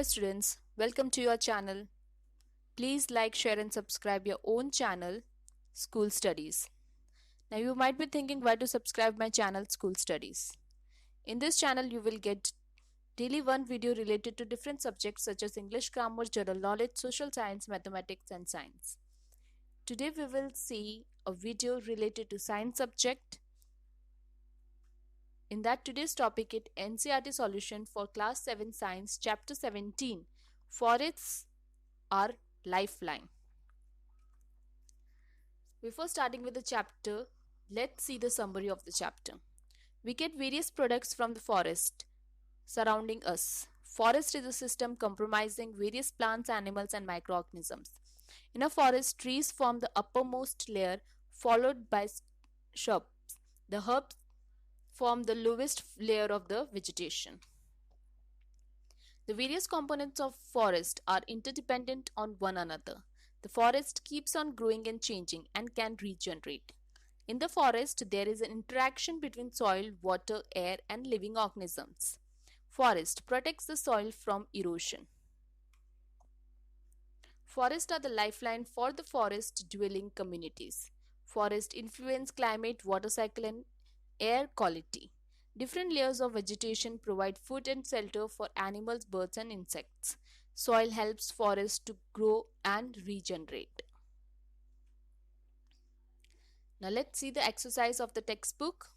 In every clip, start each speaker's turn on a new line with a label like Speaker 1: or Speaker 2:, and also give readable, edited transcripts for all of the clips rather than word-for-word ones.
Speaker 1: Hello students, welcome to your channel. Please like, share and subscribe your own channel, School Studies. Now you might be thinking why to subscribe my channel, School Studies. In this channel you will get daily one video related to different subjects such as English, grammar, general knowledge, social science, mathematics and science. Today we will see a video related to science subject. In that today's topic is NCERT solution for class 7 science chapter 17 forests are lifeline. Before starting with the chapter, let's see the summary of the chapter. We get various products from the forest surrounding us. Forest is a system comprising various plants, animals and microorganisms. In a forest, trees form the uppermost layer followed by shrubs. The herbs form the lowest layer of the vegetation. The various components of forest are interdependent on one another. The forest keeps on growing and changing and can regenerate. In the forest, there is an interaction between soil, water, air and living organisms. Forest protects the soil from erosion. Forests are the lifeline for the forest-dwelling communities. Forests influence climate, water cycle and air quality. Different layers of vegetation provide food and shelter for animals, birds and insects. Soil helps forests to grow and regenerate. Now let's see the exercise of the textbook.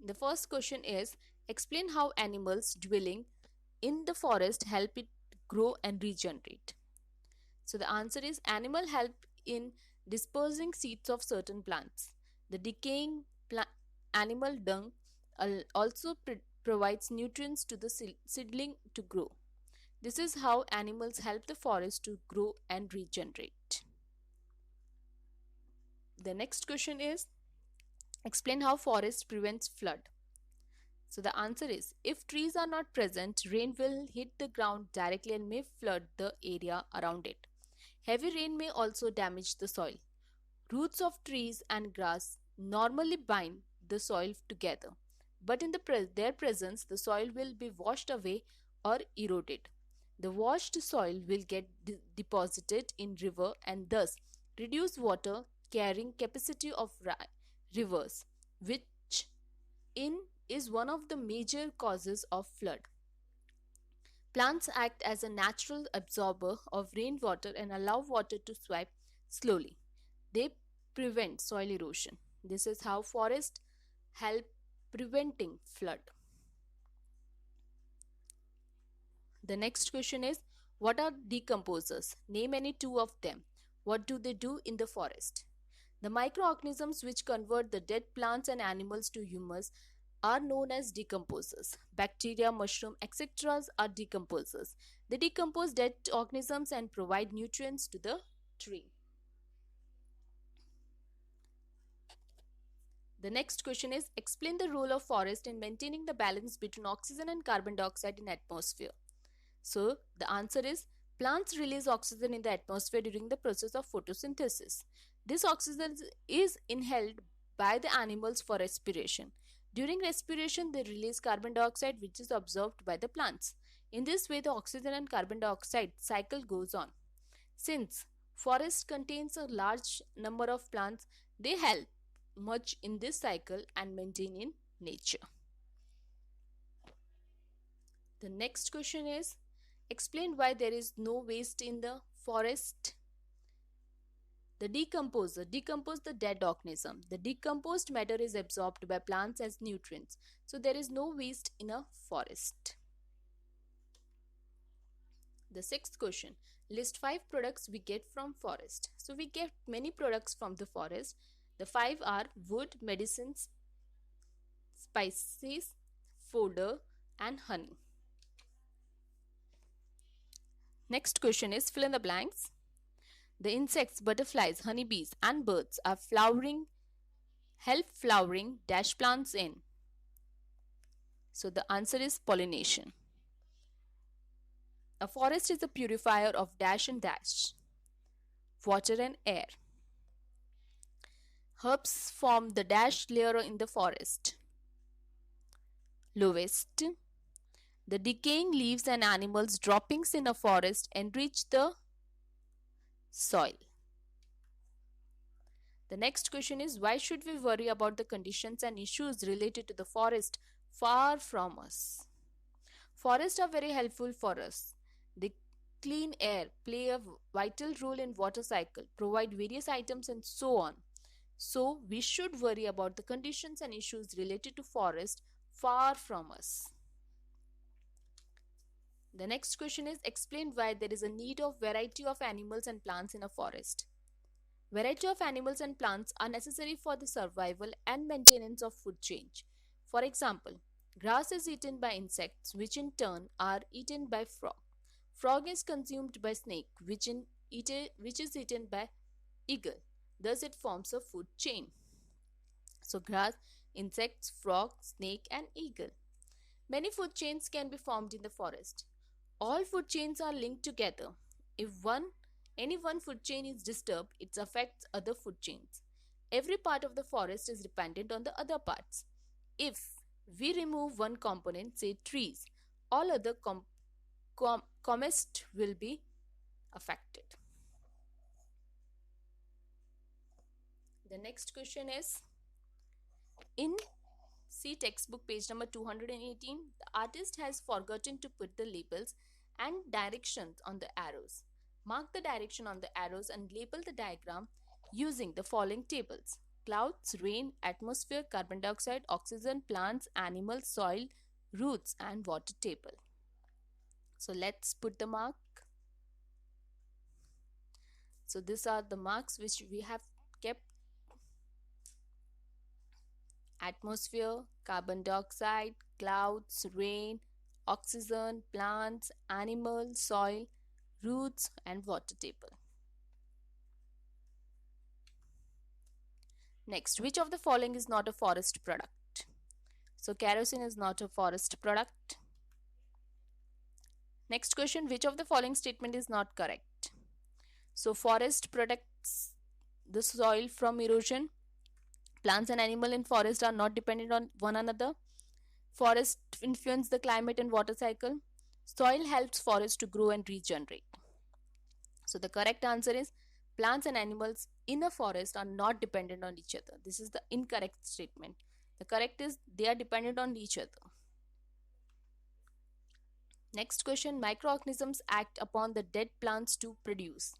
Speaker 1: The first question is, explain how animals dwelling in the forest help it grow and regenerate. So the answer is, animals help in dispersing seeds of certain plants. The decaying animal dung also provides nutrients to the seedling to grow. This is how animals help the forest to grow and regenerate. The next question is, explain how forest prevents flood. So the answer is, if trees are not present, rain will hit the ground directly and may flood the area around it. Heavy rain may also damage the soil. Roots of trees and grass normally bind the soil together, but in their presence the soil will be washed away or eroded. The washed soil will get deposited in river and thus reduce water carrying capacity of rivers, which is one of the major causes of flood. Plants act as a natural absorber of rainwater and allow water to swipe slowly. They prevent soil erosion. This is how forests help preventing flood. The next question is, what are decomposers? Name any two of them. What do they do in the forest? The microorganisms which convert the dead plants and animals to humus are known as decomposers. Bacteria, mushroom, etc. are decomposers. They decompose dead organisms and provide nutrients to the tree. The next question is, explain the role of forest in maintaining the balance between oxygen and carbon dioxide in atmosphere. So the answer is, plants release oxygen in the atmosphere during the process of photosynthesis. This oxygen is inhaled by the animals for respiration. During respiration, they release carbon dioxide which is absorbed by the plants. In this way, the oxygen and carbon dioxide cycle goes on. Since forest contains a large number of plants, they help much in this cycle and maintain in nature. The next question is, explain why there is no waste in the forest. The decomposer decompose the dead organism. The decomposed matter is absorbed by plants as nutrients. So there is no waste in a forest. The sixth question, list 5 products we get from forest. So we get many products from the forest. The 5 are wood, medicines, spices, fodder and honey. Next question is, fill in the blanks. The insects, butterflies, honeybees and birds are help flowering dash plants in. So the answer is pollination. A forest is a purifier of dash and dash, water and air. Herbs form the dash layer in the forest. Lowest. The decaying leaves and animals' droppings in a forest enrich the soil. The next question is, why should we worry about the conditions and issues related to the forest far from us? Forests are very helpful for us. They clean air, play a vital role in water cycle, provide various items and so on. So we should worry about the conditions and issues related to forest far from us. The next question is, explain why there is a need of variety of animals and plants in a forest. Variety of animals and plants are necessary for the survival and maintenance of food chain. For example, grass is eaten by insects, which in turn are eaten by frog. Frog is consumed by snake, which is eaten by eagle. Thus, it forms a food chain. So, grass, insects, frog, snake, and eagle. Many food chains can be formed in the forest. All food chains are linked together. If any one food chain is disturbed, it affects other food chains. Every part of the forest is dependent on the other parts. If we remove one component, say trees, all other comest will be affected. The next question is, in see textbook page number 218, the artist has forgotten to put the labels and directions on the arrows. Mark the direction on the arrows and label the diagram using the following tables: clouds, rain, atmosphere, carbon dioxide, oxygen, plants, animals, soil, roots, and water table. So let's put the mark. So these are the marks which we have kept: atmosphere, carbon dioxide, clouds, rain, oxygen, plants, animals, soil, roots, and water table. Next, which of the following is not a forest product? So kerosene is not a forest product. Next question, which of the following statement is not correct? So forest protects the soil from erosion. Plants and animals in forest are not dependent on one another. Forest influence the climate and water cycle. Soil helps forest to grow and regenerate. So the correct answer is, plants and animals in a forest are not dependent on each other. This is the incorrect statement. The correct is, they are dependent on each other. Next question, microorganisms act upon the dead plants to produce.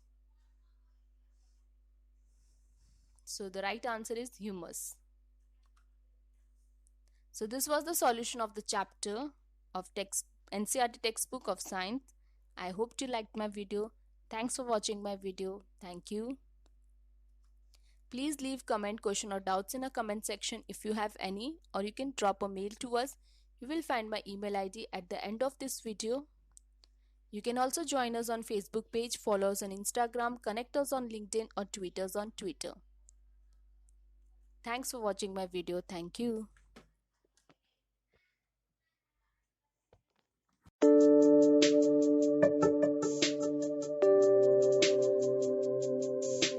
Speaker 1: So the right answer is humus. So this was the solution of the chapter of NCERT textbook of science. I hope you liked my video. Thanks for watching my video. Thank you. Please leave comment, question or doubts in a comment section if you have any, or you can drop a mail to us. You will find my email ID at the end of this video. You can also join us on Facebook page, follow us on Instagram, connect us on LinkedIn or tweet us on Twitter. Thanks for watching my video. Thank you.